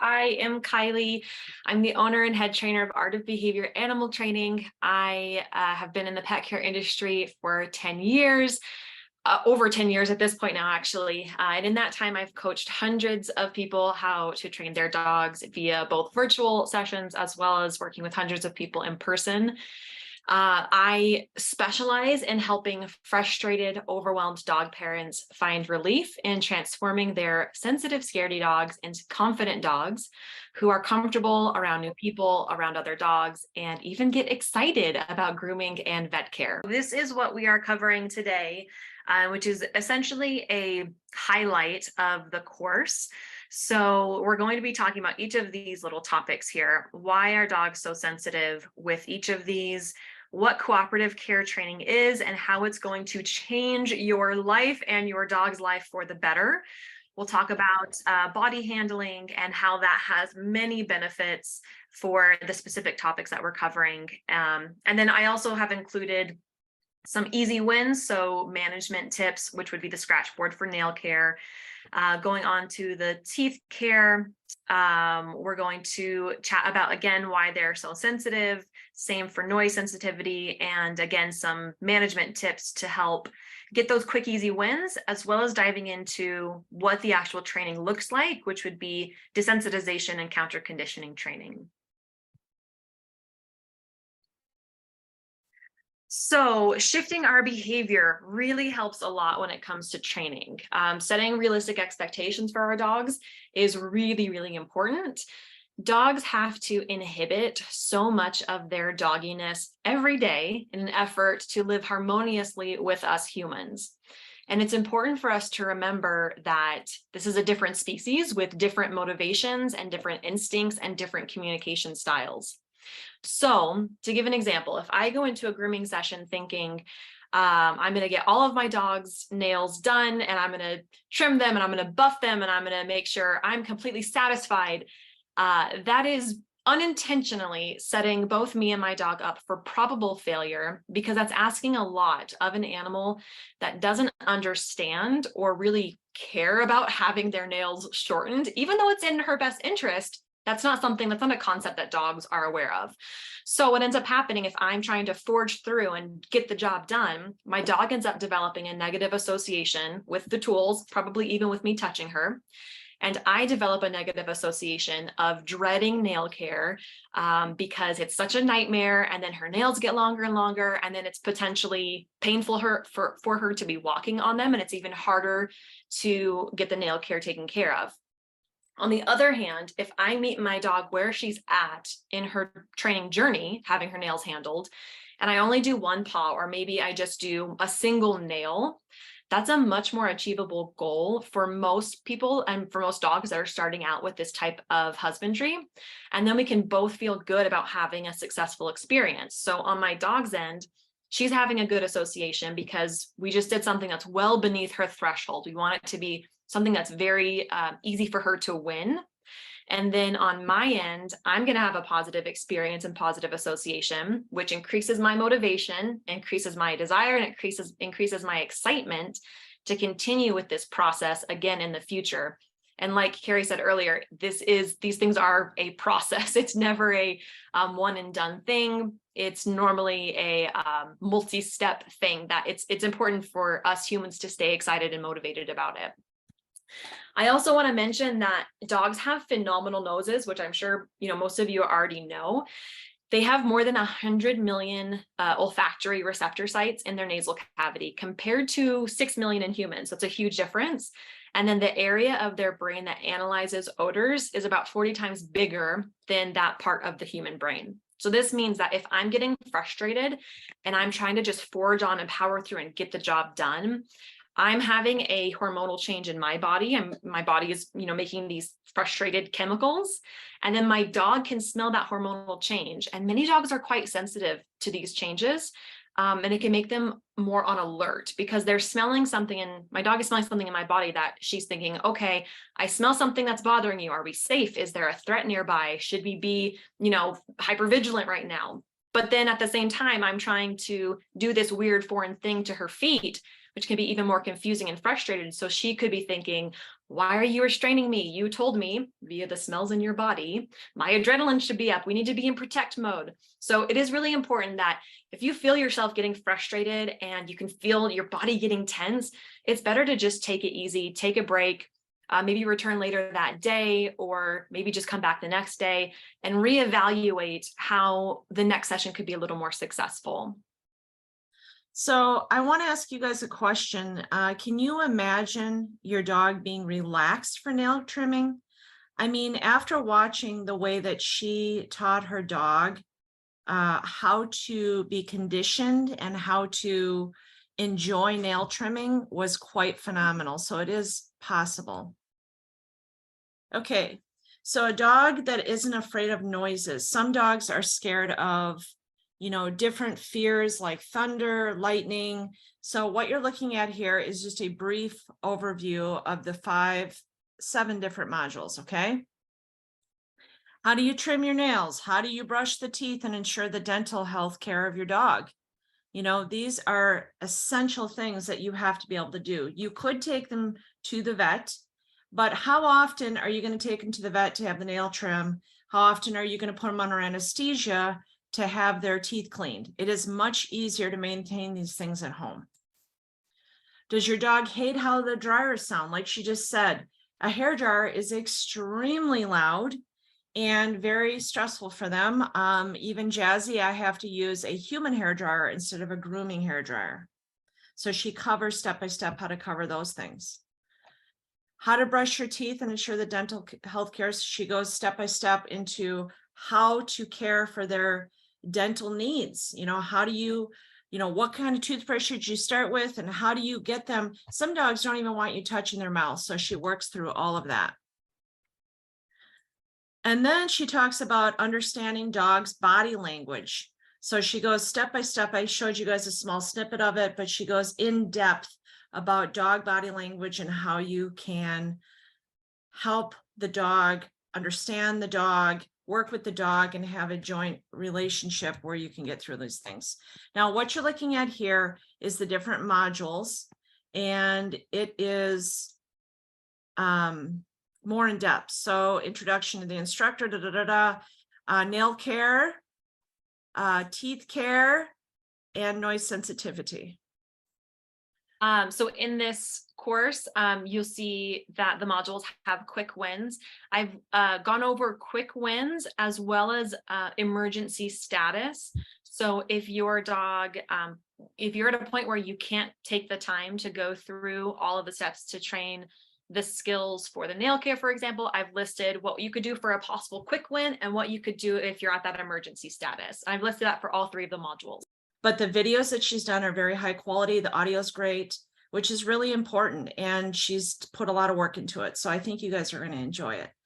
I am Kylie. I'm the owner and head trainer of Art of Behavior Animal Training. I have been in the pet care industry for 10 years, over 10 years at this point now, actually. And in that time, I've coached hundreds of people how to train their dogs via both virtual sessions as well as working with hundreds of people in person. I specialize in helping frustrated, overwhelmed dog parents find relief in transforming their sensitive, scaredy dogs into confident dogs who are comfortable around new people, around other dogs, and even get excited about grooming and vet care. This is what we are covering today, which is essentially a highlight of the course. So we're going to be talking about each of these little topics here. Why are dogs so sensitive with each of these? What cooperative care training is and how it's going to change your life and your dog's life for the better. We'll talk about body handling and how that has many benefits for the specific topics that we're covering. And then I also have included some easy wins, so management tips, which would be the scratch board for nail care. Going on to the teeth care, we're going to chat about, again, why they're so sensitive, same for noise sensitivity, and again, some management tips to help get those quick, easy wins, as well as diving into what the actual training looks like, which would be desensitization and counter conditioning training. So shifting our behavior really helps a lot when it comes to training. Setting realistic expectations for our dogs is really, really important. Dogs have to inhibit so much of their dogginess every day in an effort to live harmoniously with us humans. And it's important for us to remember that this is a different species with different motivations and different instincts and different communication styles. So to give an example, if I go into a grooming session thinking, I'm going to get all of my dog's nails done and I'm going to trim them and I'm going to buff them and I'm going to make sure I'm completely satisfied, that is unintentionally setting both me and my dog up for probable failure, because that's asking a lot of an animal that doesn't understand or really care about having their nails shortened, even though it's in her best interest. That's not a concept that dogs are aware of. So what ends up happening, if I'm trying to forge through and get the job done, my dog ends up developing a negative association with the tools, probably even with me touching her. And I develop a negative association of dreading nail care because it's such a nightmare. And then her nails get longer and longer. And then it's potentially painful for her to be walking on them. And it's even harder to get the nail care taken care of. On the other hand, if I meet my dog where she's at in her training journey, having her nails handled, and I only do one paw, or maybe I just do a single nail, that's a much more achievable goal for most people and for most dogs that are starting out with this type of husbandry. And then we can both feel good about having a successful experience. So on my dog's end, she's having a good association because we just did something that's well beneath her threshold. We want it to be something that's very easy for her to win. And then on my end, I'm going to have a positive experience and positive association, which increases my motivation, increases my desire, and increases my excitement to continue with this process again in the future. And like Carrie said earlier, these things are a process. It's never a one and done thing. It's normally a multi-step thing that it's important for us humans to stay excited and motivated about it. I also want to mention that dogs have phenomenal noses, which I'm sure most of you already know. They have more than 100 million olfactory receptor sites in their nasal cavity compared to 6 million in humans. So it's a huge difference. And then the area of their brain that analyzes odors is about 40 times bigger than that part of the human brain. So this means that if I'm getting frustrated and I'm trying to just forge on and power through and get the job done, I'm having a hormonal change in my body, and my body is, making these frustrated chemicals. And then my dog can smell that hormonal change. And many dogs are quite sensitive to these changes. And it can make them more on alert because they're smelling something, and my dog is smelling something in my body that she's thinking, okay, I smell something that's bothering you. Are we safe? Is there a threat nearby? Should we be, hypervigilant right now? But then at the same time, I'm trying to do this weird foreign thing to her feet, which can be even more confusing and frustrated. So she could be thinking, Why are you restraining me? You told me via the smells in your body, my adrenaline should be up. We need to be in protect mode. So it is really important that if you feel yourself getting frustrated and you can feel your body getting tense, it's better to just take it easy, take a break, maybe return later that day, or maybe just come back the next day and reevaluate how the next session could be a little more successful. So I want to ask you guys a question. Can you imagine your dog being relaxed for nail trimming? I mean, after watching the way that she taught her dog how to be conditioned and how to enjoy nail trimming was quite phenomenal. So it is possible. Okay, so a dog that isn't afraid of noises. Some dogs are scared of, different fears like thunder, lightning. So what you're looking at here is just a brief overview of the 7 different modules, okay? How do you trim your nails? How do you brush the teeth and ensure the dental health care of your dog? These are essential things that you have to be able to do. You could take them to the vet, but how often are you going to take them to the vet to have the nail trim? How often are you going to put them under anesthesia to have their teeth cleaned? It is much easier to maintain these things at home. Does your dog hate how the dryers sound? Like she just said, a hair dryer is extremely loud and very stressful for them. Even Jazzy, I have to use a human hair dryer instead of a grooming hair dryer. So she covers step by step how to cover those things. How to brush your teeth and ensure the dental health care. She goes step by step into how to care for their dental needs. How do you, what kind of toothbrush should you start with and how do you get them? Some dogs don't even want you touching their mouth. So she works through all of that. And then she talks about understanding dogs' body language. So she goes step by step. I showed you guys a small snippet of it, but she goes in depth about dog body language and how you can help the dog understand the dog, work with the dog, and have a joint relationship where you can get through these things. Now, what you're looking at here is the different modules, and it is more in depth. So introduction to the instructor, nail care, teeth care, and noise sensitivity. So in this course, you'll see that the modules have quick wins. I've gone over quick wins as well as emergency status. So if your dog, if you're at a point where you can't take the time to go through all of the steps to train the skills for the nail care, for example, I've listed what you could do for a possible quick win and what you could do if you're at that emergency status. I've listed that for all 3 of the modules. But the videos that she's done are very high quality. The audio is great, which is really important. And she's put a lot of work into it. So I think you guys are going to enjoy it.